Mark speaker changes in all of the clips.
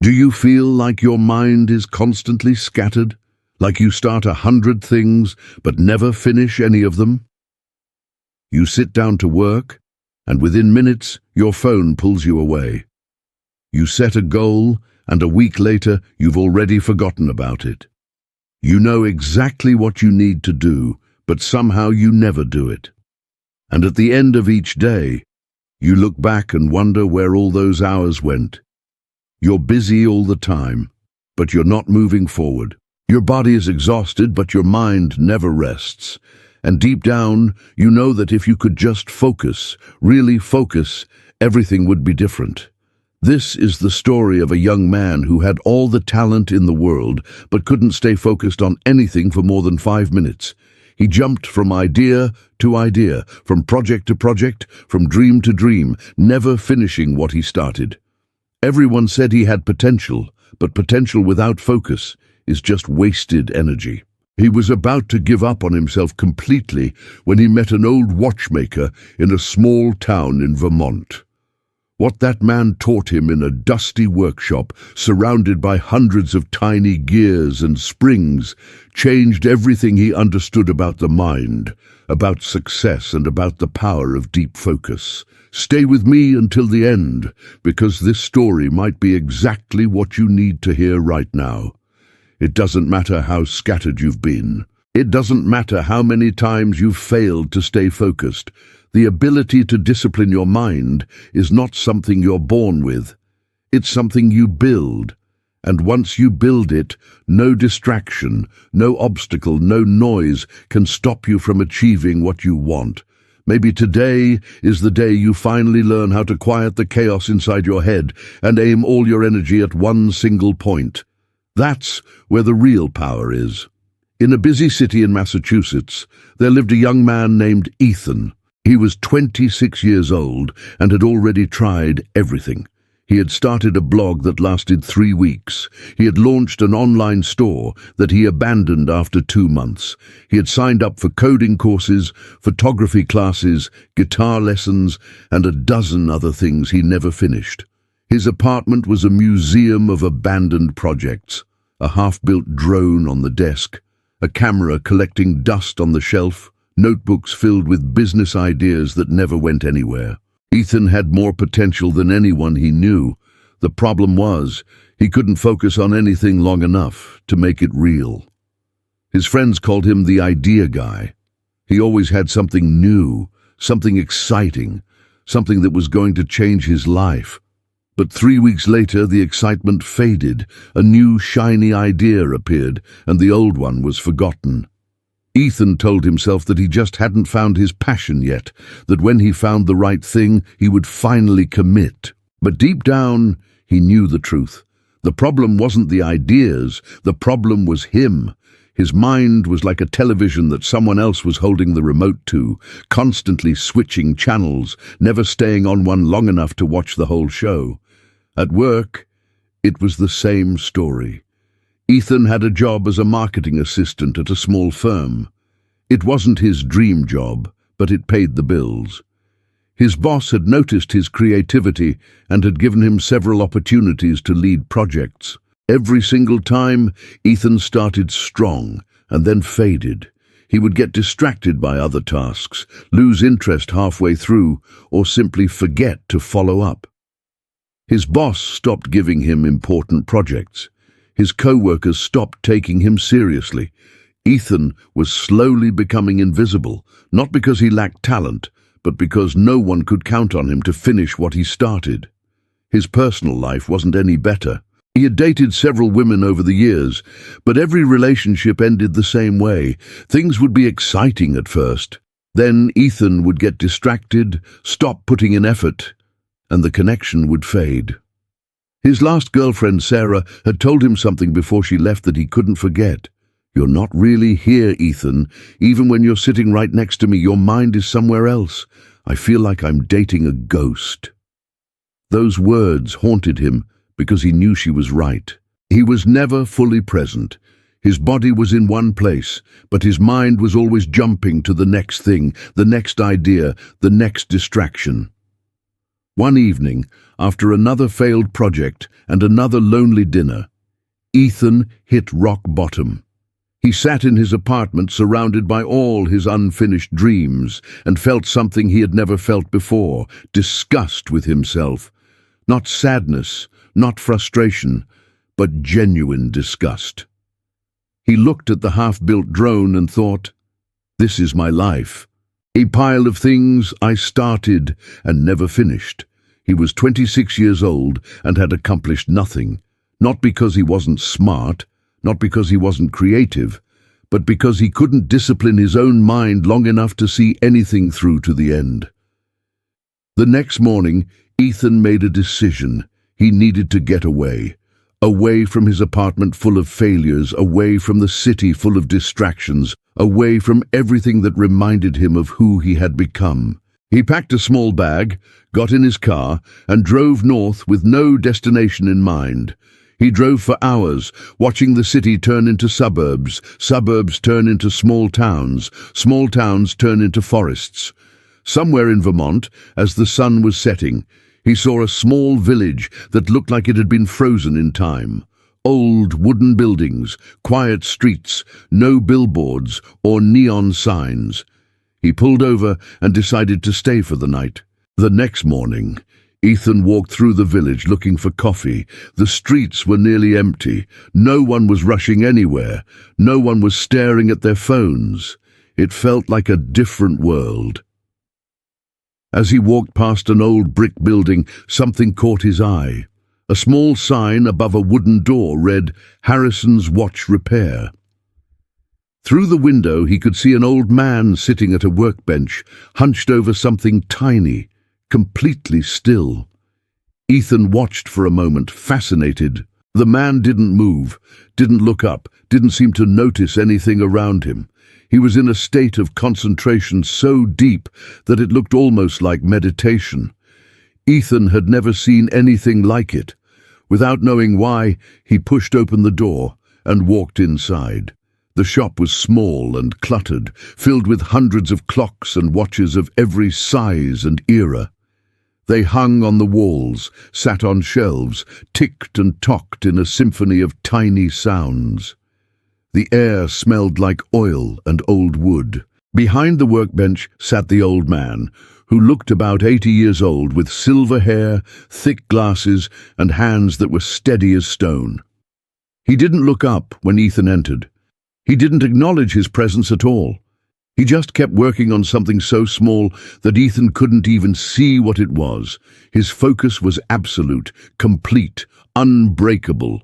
Speaker 1: Do you feel like your mind is constantly scattered? Like you start 100 things but never finish any of them? You sit down to work, and within minutes your phone pulls you away. You set a goal, and a week later you've already forgotten about it. You know exactly what you need to do, but somehow you never do it. And at the end of each day, you look back and wonder where all those hours went. You're busy all the time, but you're not moving forward. Your body is exhausted, but your mind never rests. And deep down, you know that if you could just focus, really focus, everything would be different. This is the story of a young man who had all the talent in the world, but couldn't stay focused on anything for more than 5 minutes. He jumped from idea to idea, from project to project, from dream to dream, never finishing what he started. Everyone said he had potential, but potential without focus is just wasted energy. He was about to give up on himself completely when he met an old watchmaker in a small town in Vermont. What that man taught him in a dusty workshop, surrounded by hundreds of tiny gears and springs, changed everything he understood about the mind, about success, and about the power of deep focus. Stay with me until the end, because this story might be exactly what you need to hear right now. It doesn't matter how scattered you've been. It doesn't matter how many times you've failed to stay focused. The ability to discipline your mind is not something you're born with. It's something you build. And once you build it, no distraction, no obstacle, no noise can stop you from achieving what you want. Maybe today is the day you finally learn how to quiet the chaos inside your head and aim all your energy at one single point. That's where the real power is. In a busy city in Massachusetts, there lived a young man named Ethan. He was 26 years old and had already tried everything. He had started a blog that lasted 3 weeks. He had launched an online store that he abandoned after 2 months. He had signed up for coding courses, photography classes, guitar lessons, and a dozen other things he never finished. His apartment was a museum of abandoned projects, a half-built drone on the desk, a camera collecting dust on the shelf, notebooks filled with business ideas that never went anywhere. Ethan had more potential than anyone he knew. The problem was, he couldn't focus on anything long enough to make it real. His friends called him the idea guy. He always had something new, something exciting, something that was going to change his life. But 3 weeks later, the excitement faded. A new, shiny idea appeared, and the old one was forgotten. Ethan told himself that he just hadn't found his passion yet, that when he found the right thing, he would finally commit. But deep down, he knew the truth. The problem wasn't the ideas, the problem was him. His mind was like a television that someone else was holding the remote to, constantly switching channels, never staying on one long enough to watch the whole show. At work, it was the same story. Ethan had a job as a marketing assistant at a small firm. It wasn't his dream job, but it paid the bills. His boss had noticed his creativity and had given him several opportunities to lead projects. Every single time, Ethan started strong and then faded. He would get distracted by other tasks, lose interest halfway through, or simply forget to follow up. His boss stopped giving him important projects. His co-workers stopped taking him seriously. Ethan was slowly becoming invisible, not because he lacked talent, but because no one could count on him to finish what he started. His personal life wasn't any better. He had dated several women over the years, but every relationship ended the same way. Things would be exciting at first. Then Ethan would get distracted, stop putting in effort, and the connection would fade. His last girlfriend, Sarah, had told him something before she left that he couldn't forget. "You're not really here, Ethan. Even when you're sitting right next to me, your mind is somewhere else. I feel like I'm dating a ghost." Those words haunted him because he knew she was right. He was never fully present. His body was in one place, but his mind was always jumping to the next thing, the next idea, the next distraction. One evening, after another failed project and another lonely dinner, Ethan hit rock bottom. He sat in his apartment surrounded by all his unfinished dreams and felt something he had never felt before, disgust with himself. Not sadness, not frustration, but genuine disgust. He looked at the half-built drone and thought, "This is my life. A pile of things I started and never finished." He was 26 years old and had accomplished nothing, not because he wasn't smart, not because he wasn't creative, but because he couldn't discipline his own mind long enough to see anything through to the end. The next morning, Ethan made a decision. He needed to get away. Away from his apartment full of failures, away from the city full of distractions, away from everything that reminded him of who he had become. He packed a small bag, got in his car, and drove north with no destination in mind. He drove for hours, watching the city turn into suburbs, suburbs turn into small towns turn into forests. Somewhere in Vermont, as the sun was setting, he saw a small village that looked like it had been frozen in time. Old wooden buildings, quiet streets, no billboards or neon signs. He pulled over and decided to stay for the night. The next morning, Ethan walked through the village looking for coffee. The streets were nearly empty. No one was rushing anywhere. No one was staring at their phones. It felt like a different world. As he walked past an old brick building, something caught his eye. A small sign above a wooden door read, "Harrison's Watch Repair." Through the window he could see an old man sitting at a workbench, hunched over something tiny, completely still. Ethan watched for a moment, fascinated. The man didn't move, didn't look up, didn't seem to notice anything around him. He was in a state of concentration so deep that it looked almost like meditation. Ethan had never seen anything like it. Without knowing why, he pushed open the door and walked inside. The shop was small and cluttered, filled with hundreds of clocks and watches of every size and era. They hung on the walls, sat on shelves, ticked and tocked in a symphony of tiny sounds. The air smelled like oil and old wood. Behind the workbench sat the old man, who looked about 80 years old, with silver hair, thick glasses, and hands that were steady as stone. He didn't look up when Ethan entered. He didn't acknowledge his presence at all. He just kept working on something so small that Ethan couldn't even see what it was. His focus was absolute, complete, unbreakable.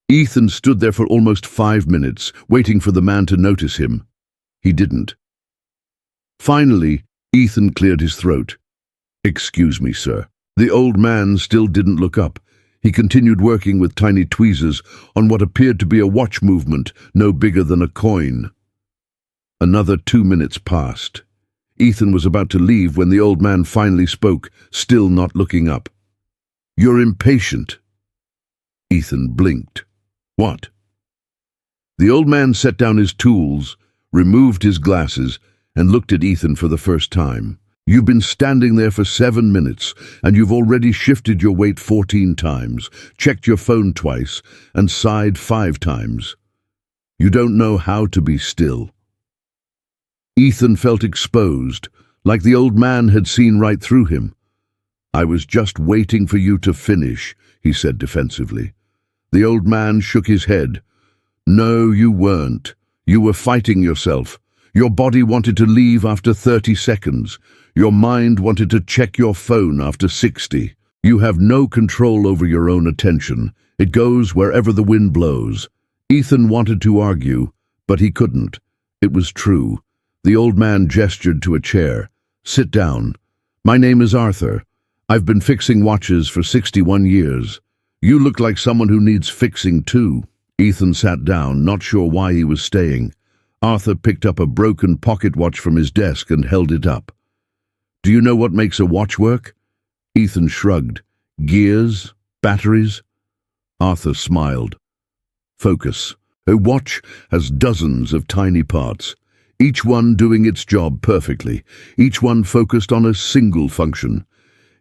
Speaker 1: Ethan stood there for almost 5 minutes, waiting for the man to notice him. He didn't. Finally, Ethan cleared his throat. "Excuse me, sir." The old man still didn't look up. He continued working with tiny tweezers on what appeared to be a watch movement no bigger than a coin. Another 2 minutes passed. Ethan was about to leave when the old man finally spoke, still not looking up. "You're impatient." Ethan blinked. "What?" The old man set down his tools, removed his glasses, and looked at Ethan for the first time. "You've been standing there for 7 minutes, and you've already shifted your weight 14 times, checked your phone twice, and sighed 5 times. You don't know how to be still." Ethan felt exposed, like the old man had seen right through him. "I was just waiting for you to finish," he said defensively. The old man shook his head. "No, you weren't. You were fighting yourself. Your body wanted to leave after 30 seconds. Your mind wanted to check your phone after 60. You have no control over your own attention. It goes wherever the wind blows." Ethan wanted to argue, but he couldn't. It was true. The old man gestured to a chair. "Sit down. My name is Arthur. I've been fixing watches for 61 years. You look like someone who needs fixing too." Ethan sat down, not sure why he was staying. Arthur picked up a broken pocket watch from his desk and held it up. "Do you know what makes a watch work?" Ethan shrugged. "Gears? Batteries?" Arthur smiled. "Focus. A watch has dozens of tiny parts, each one doing its job perfectly, each one focused on a single function.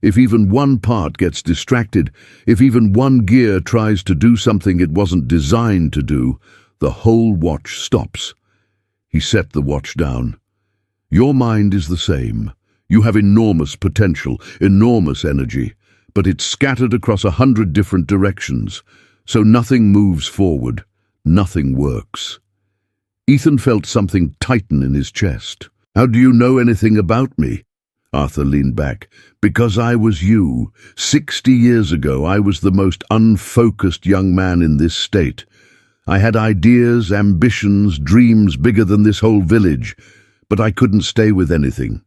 Speaker 1: If even one part gets distracted, if even one gear tries to do something it wasn't designed to do, the whole watch stops. He set the watch down. Your mind is the same. You have enormous potential, enormous energy, but it's scattered across 100 different directions, so nothing moves forward, nothing works. Ethan felt something tighten in his chest. How do you know anything about me? Arthur leaned back. Because I was you. 60 years ago, I was the most unfocused young man in this state. I had ideas, ambitions, dreams bigger than this whole village, but I couldn't stay with anything.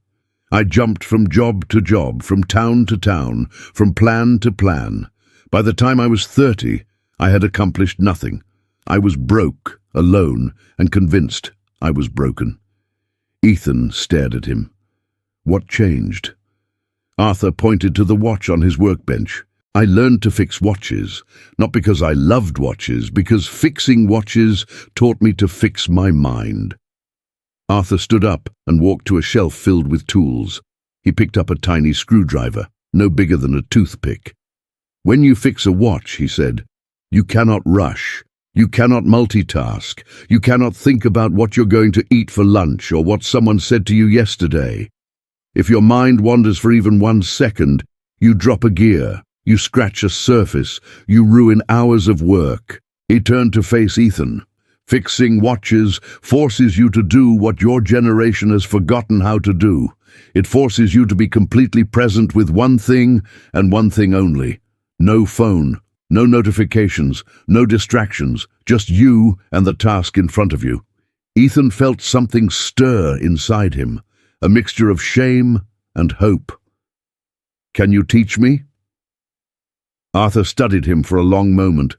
Speaker 1: I jumped from job to job, from town to town, from plan to plan. By the time I was 30, I had accomplished nothing. I was broke, alone, and convinced I was broken. Ethan stared at him. What changed? Arthur pointed to the watch on his workbench. I learned to fix watches, not because I loved watches, because fixing watches taught me to fix my mind. Arthur stood up and walked to a shelf filled with tools. He picked up a tiny screwdriver, no bigger than a toothpick. When you fix a watch, he said, you cannot rush. You cannot multitask. You cannot think about what you're going to eat for lunch or what someone said to you yesterday. If your mind wanders for even 1 second, you drop a gear, you scratch a surface, you ruin hours of work. He turned to face Ethan. Fixing watches forces you to do what your generation has forgotten how to do. It forces you to be completely present with one thing and one thing only. No phone, no notifications, no distractions, just you and the task in front of you. Ethan felt something stir inside him, a mixture of shame and hope. Can you teach me? Arthur studied him for a long moment.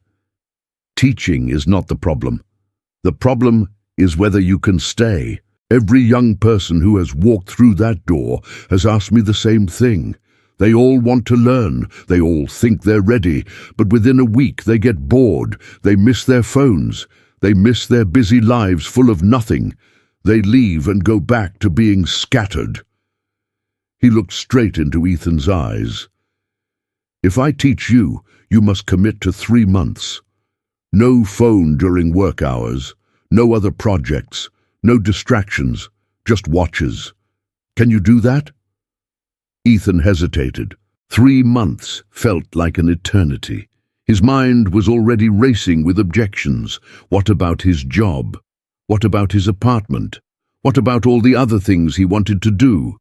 Speaker 1: Teaching is not the problem. The problem is whether you can stay. Every young person who has walked through that door has asked me the same thing. They all want to learn, they all think they're ready, but within a week they get bored, they miss their phones, they miss their busy lives full of nothing. They leave and go back to being scattered. He looked straight into Ethan's eyes. If I teach you, you must commit to 3 months. No phone during work hours, no other projects, no distractions, just watches. Can you do that? Ethan hesitated. 3 months felt like an eternity. His mind was already racing with objections. What about his job? What about his apartment? What about all the other things he wanted to do?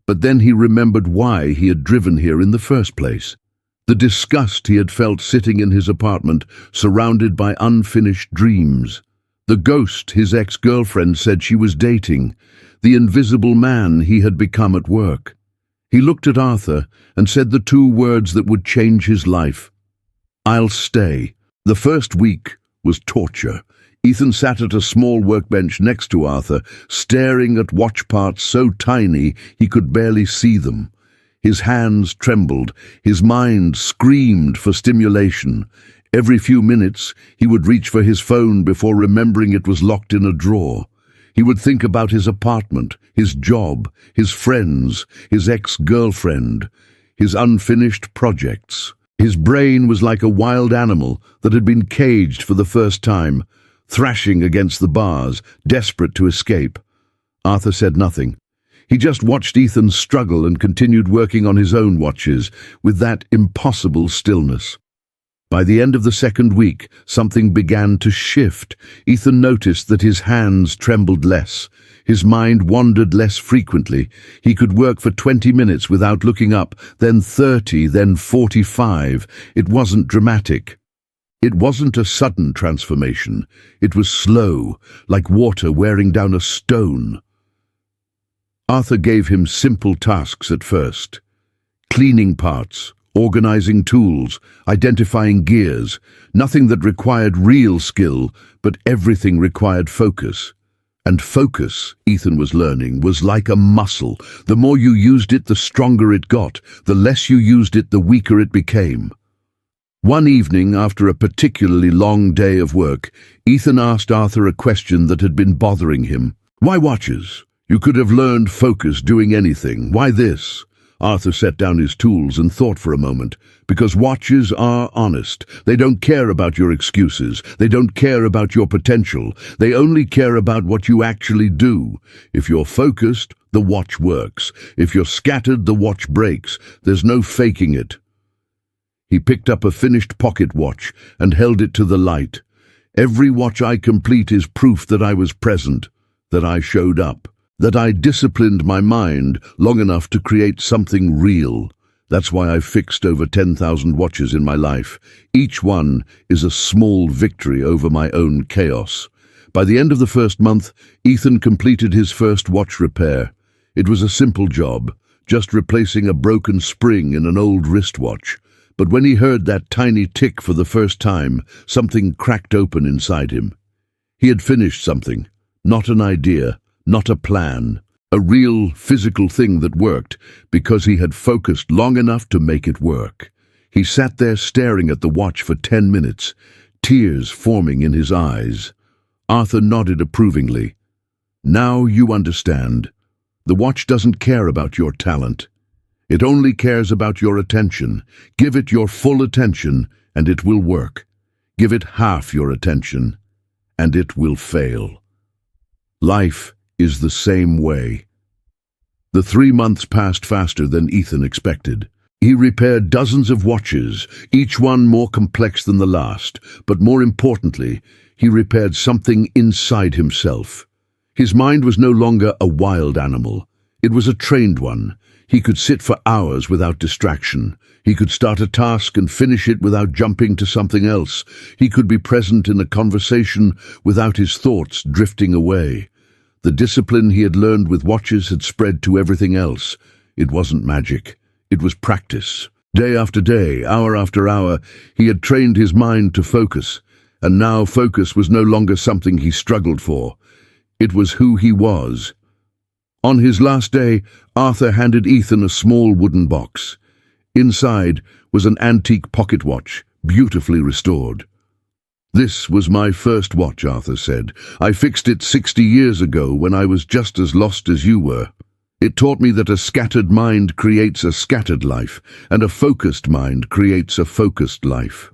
Speaker 1: But then he remembered why he had driven here in the first place. The disgust he had felt sitting in his apartment, surrounded by unfinished dreams. The ghost his ex-girlfriend said she was dating. The invisible man he had become at work. He looked at Arthur and said the 2 words that would change his life. I'll stay. The first week was torture. Ethan sat at a small workbench next to Arthur, staring at watch parts so tiny he could barely see them. His hands trembled, his mind screamed for stimulation. Every few minutes he would reach for his phone before remembering it was locked in a drawer. He would think about his apartment, his job, his friends, his ex-girlfriend, his unfinished projects. His brain was like a wild animal that had been caged for the first time, thrashing against the bars, desperate to escape. Arthur said nothing. He just watched Ethan struggle and continued working on his own watches with that impossible stillness. By the end of the second week, something began to shift. Ethan noticed that his hands trembled less. His mind wandered less frequently. He could work for 20 minutes without looking up, then 30, then 45. It wasn't dramatic. It wasn't a sudden transformation. It was slow, like water wearing down a stone. Arthur gave him simple tasks at first. Cleaning parts, organizing tools, identifying gears. Nothing that required real skill, but everything required focus. And focus, Ethan was learning, was like a muscle. The more you used it, the stronger it got. The less you used it, the weaker it became. One evening, after a particularly long day of work, Ethan asked Arthur a question that had been bothering him. Why watches? You could have learned focus doing anything. Why this? Arthur set down his tools and thought for a moment. Because watches are honest. They don't care about your excuses. They don't care about your potential. They only care about what you actually do. If you're focused, the watch works. If you're scattered, the watch breaks. There's no faking it. He picked up a finished pocket watch and held it to the light. Every watch I complete is proof that I was present, that I showed up, that I disciplined my mind long enough to create something real. That's why I've fixed over 10,000 watches in my life. Each one is a small victory over my own chaos. By the end of the first month, Ethan completed his first watch repair. It was a simple job, just replacing a broken spring in an old wristwatch. But when he heard that tiny tick for the first time, something cracked open inside him. He had finished something, not an idea, not a plan, a real physical thing that worked because he had focused long enough to make it work. He sat there staring at the watch for 10 minutes, tears forming in his eyes. Arthur nodded approvingly. Now you understand. The watch doesn't care about your talent. It only cares about your attention. Give it your full attention, and it will work. Give it half your attention, and it will fail. Life is the same way. The 3 months passed faster than Ethan expected. He repaired dozens of watches, each one more complex than the last, but more importantly, he repaired something inside himself. His mind was no longer a wild animal. It was a trained one. He could sit for hours without distraction. He could start a task and finish it without jumping to something else. He could be present in a conversation without his thoughts drifting away. The discipline he had learned with watches had spread to everything else. It wasn't magic. It was practice. Day after day, hour after hour, he had trained his mind to focus. And now focus was no longer something he struggled for. It was who he was. On his last day, Arthur handed Ethan a small wooden box. Inside was an antique pocket watch, beautifully restored. "This was my first watch," Arthur said. "I fixed it 60 years ago when I was just as lost as you were. It taught me that a scattered mind creates a scattered life, and a focused mind creates a focused life.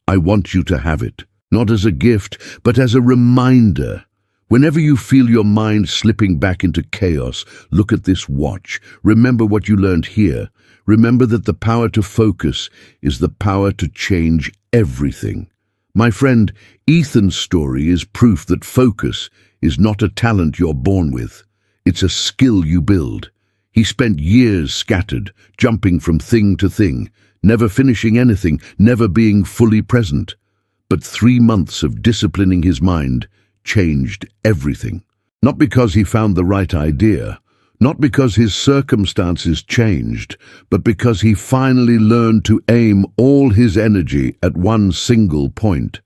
Speaker 1: I want you to have it, not as a gift, but as a reminder. Whenever you feel your mind slipping back into chaos, look at this watch. Remember what you learned here. Remember that the power to focus is the power to change everything." My friend, Ethan's story is proof that focus is not a talent you're born with. It's a skill you build. He spent years scattered, jumping from thing to thing, never finishing anything, never being fully present. But 3 months of disciplining his mind changed everything. Not because he found the right idea, not because his circumstances changed, but because he finally learned to aim all his energy at one single point.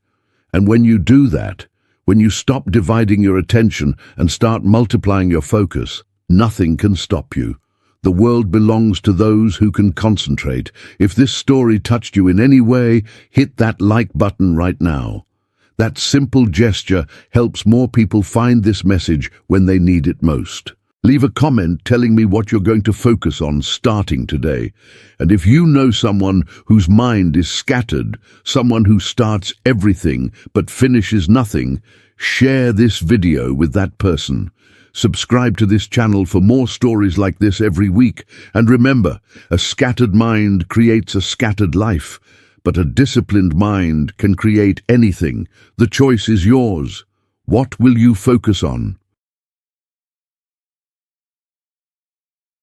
Speaker 1: And when you do that, when you stop dividing your attention and start multiplying your focus, nothing can stop you. The world belongs to those who can concentrate. If this story touched you in any way, hit that like button right now. That simple gesture helps more people find this message when they need it most. Leave a comment telling me what you're going to focus on starting today. And if you know someone whose mind is scattered, someone who starts everything but finishes nothing, share this video with that person. Subscribe to this channel for more stories like this every week. And remember, a scattered mind creates a scattered life. But a disciplined mind can create anything. The choice is yours. What will you focus on?